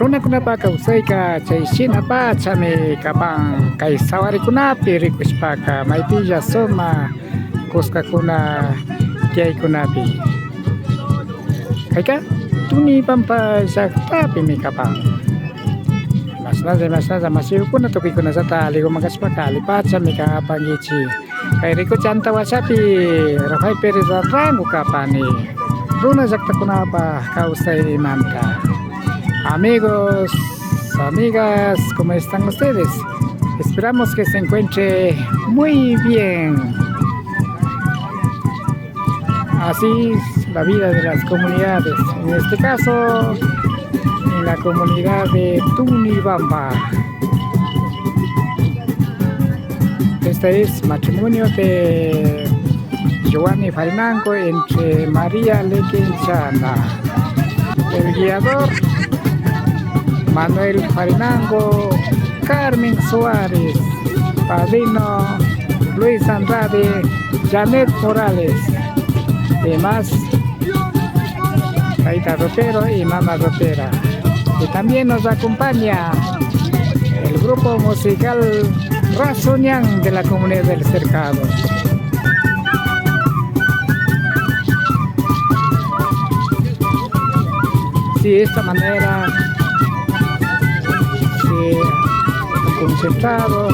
runakunapa kawsayqa chayshina pachami kapan kay sawarikunapi rikushpaqa maypilla suma kuskakuna tiyaykunapi kayqa Tuni Pampa llaqtapimi kapan masnalla masiyukuna tukuykunallata aligomakashpaqa allipachami kapankichik kay rikuchay antawasapi Rafael Pérez Ranrango kapani runa llaqtakunapa kawsaymanta. Amigos, amigas, ¿cómo están ustedes? Esperamos que se encuentre muy bien. Así es la vida de las comunidades. En este caso, en la comunidad de Tunibamba. Este es matrimonio de Giovanni Farinango entre María Lequenchana. El guiador Manuel Farinango, Carmen Suárez, padrino Luis Andrade, Janet Morales, demás Taita Ropero y Mama Ropera. Y también nos acompaña el grupo musical Razoñán de la comunidad del Cercado. Sí, de esta manera concentrado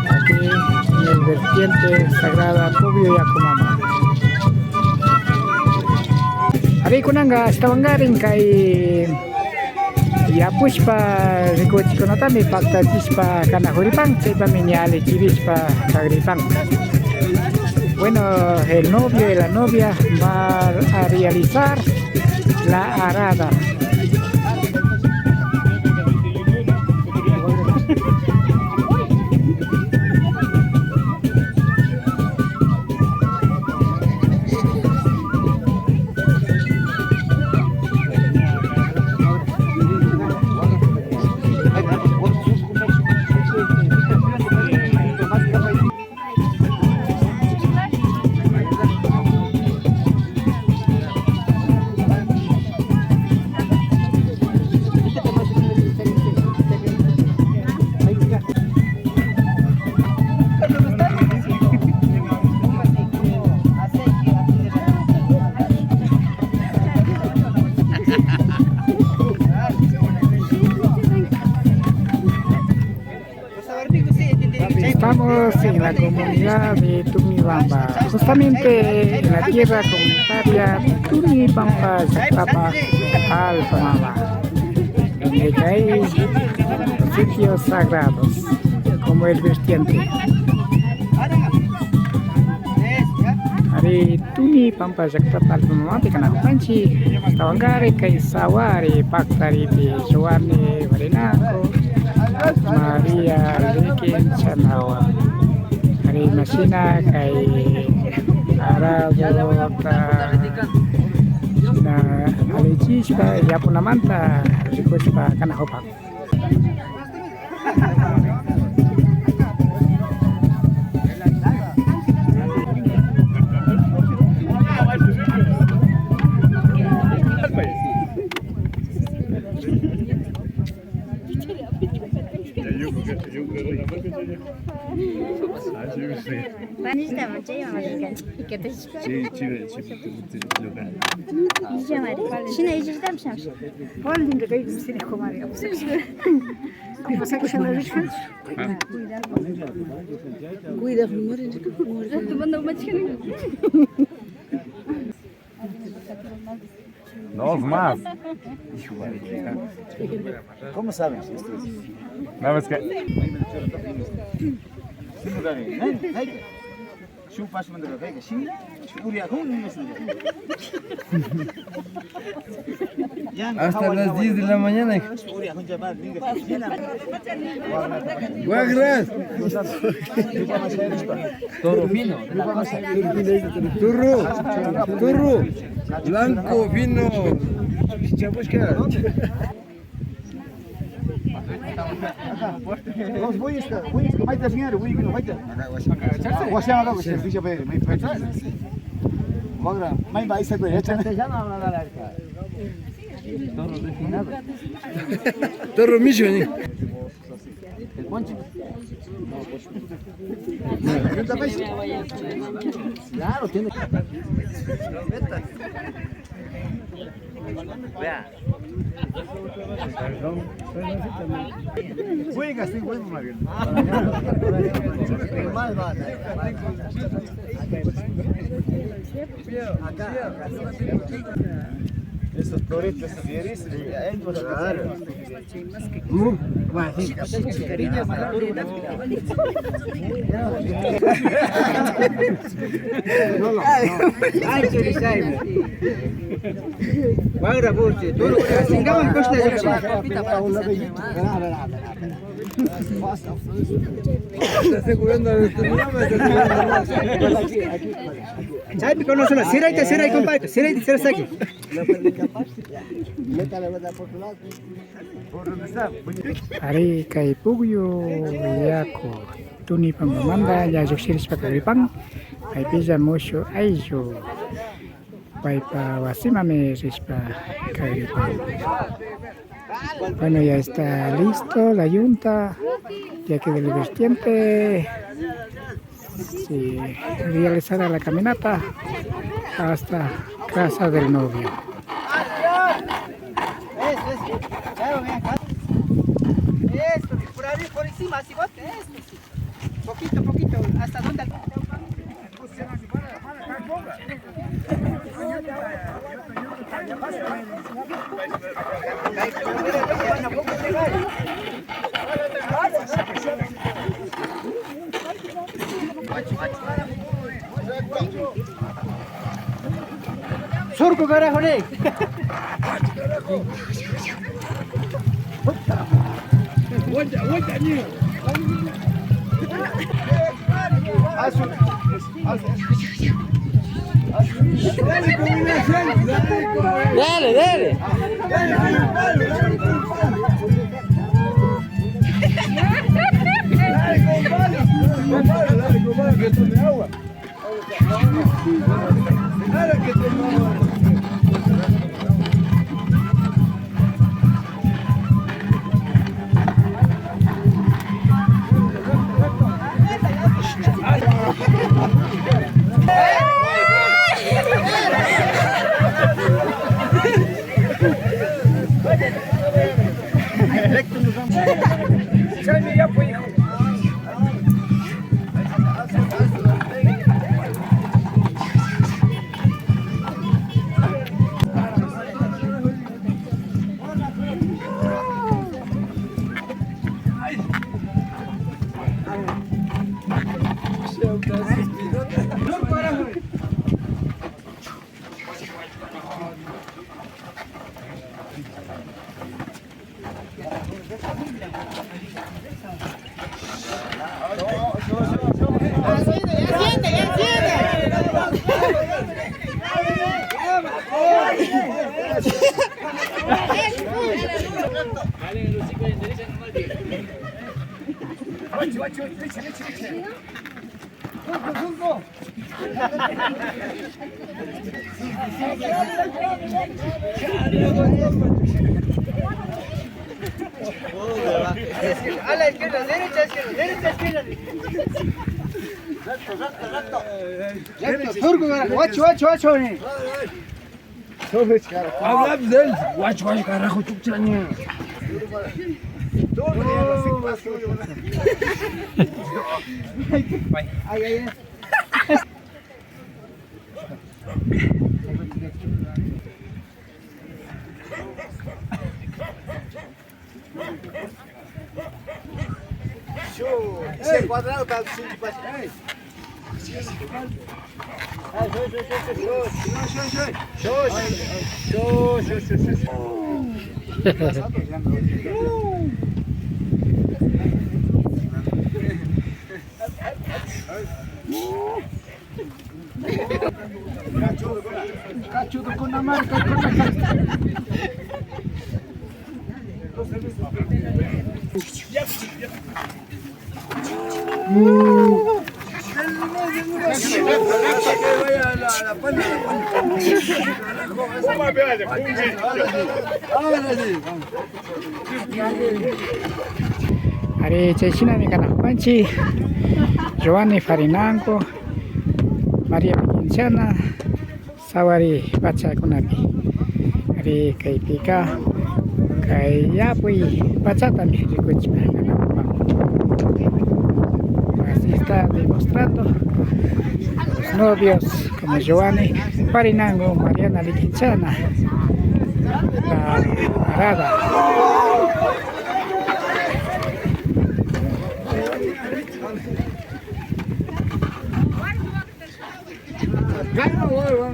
aquí en el vertiente sagrada Rubio Yacumama. Arikunanga stawangarin kay Yapushpa rikuchikunatami pactachispa kanahuripang chaypamiñali chirispa kagripang. Bueno, el novio y la novia va a realizar la arada. Estamos en la comunidad de Tunibamba, justamente en la tierra comunitaria Tunibamba, Zactapa, Alfamama, donde hay sitios sagrados, como el vertiente. Hari Tunibamba, Zactapa, Alfamama, Picanapanchi, Tawangare, Kaisawari, Paktari, Giovanni Farinango, María Lequenchana, hari masina kay Arabo na alichispa yapunamanta rikuchpa kanahopak. Dos más. ¿Cómo saben? No, es que... Hasta las 10 de la mañana. Guagras. Toro fino. Turro. Blanco, fino. Chapushka. Toro Micho, ¿eh? Claro, tiene que. Vea. Juega, sí, juega, Mario. Esos toritos fieres, claro. Está asegurando el Chay conoce la sira y compadre, sira y sira aquí. Ari kay pugyo yako tuni pamamanda ya joksiris pakaripang ay pisa mucho aiyo paipa wasimame rispa karipang. Bueno, ya está listo la yunta, ya que del vertiente se realizará la caminata hasta casa del novio. Esto, por ahí, por encima, así bote, esto. Poquito, hasta donde surco carajo, ¿eh? Dale. que tome agua. Dale, que tome agua. A la izquierda, derecha, izquierda. Recto, surco, carajo, guacho, ¿eh? Habla de él. Guacho, carajo, chuchaña. Ay. Ese cuadrado está Cachudo con la marca, con la marca. Que vaya la pana. Ari Chesina Mikana Panchi, Giovanni Farinango, Maria Pinciana, Sawari Bacha Kunabi, Ari Kaipika, Kayapui, Bachata mi Rikuchma, así está demostrando los novios como Giovanni Farinango, Mariana Liquinchana, la parada. Dale fuego.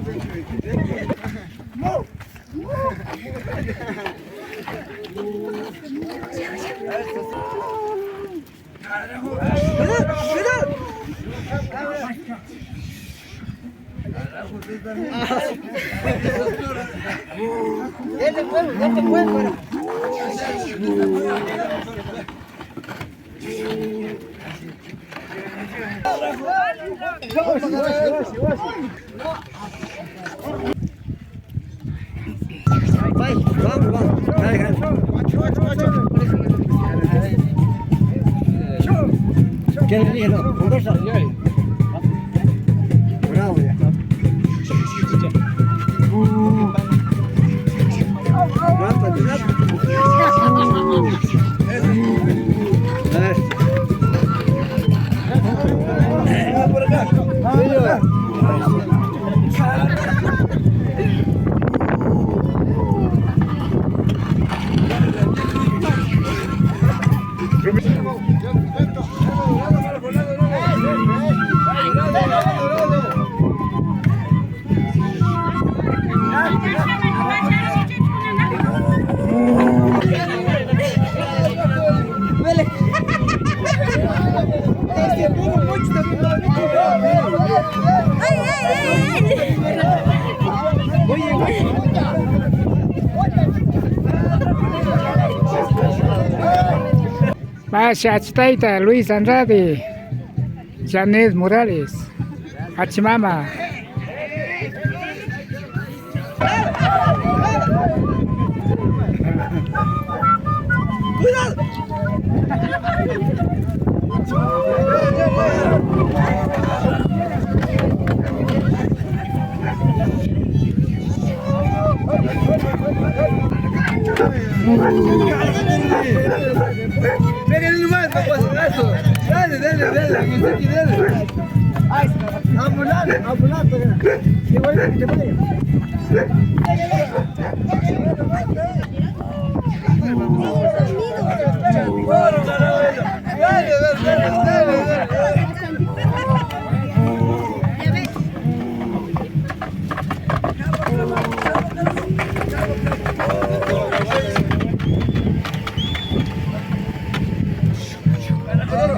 Masha Achtaita, Luis Andrade, Janet Morales, Achimama. Pégale nomás, papazo. Dale, Gustavo, dale. Ay, ambulante. Qué bueno que te vaya. Dale. Por favor.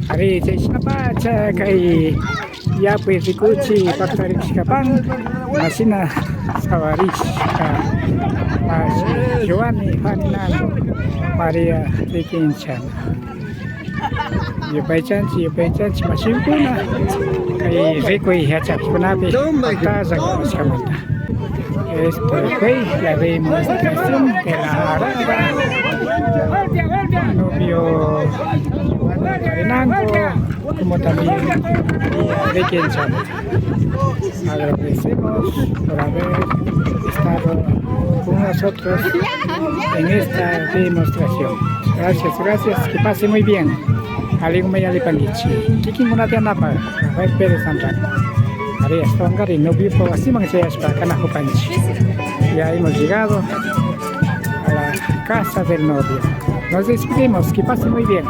Hari siapa cakai ya perikuci paktarik kapan masina sawaris Mas Giovanni Farinango Maria Liquinchana ya pechanci masih puna kai rekoi hacap punapi pakta zakamanta. Esto fue la demostración de la arada novio Farinango como también de Liquinchana. Agradecemos por haber estado con nosotros en esta demostración. Gracias, que pase muy bien. Aliguma y Alipangichi. Kikin una tianapa, Rafael Pérez Sanran. María Stongar y novio por así manchas para Canajo Panchi. Ya hemos llegado a la casa del novio. Nos despedimos, que pase muy bien.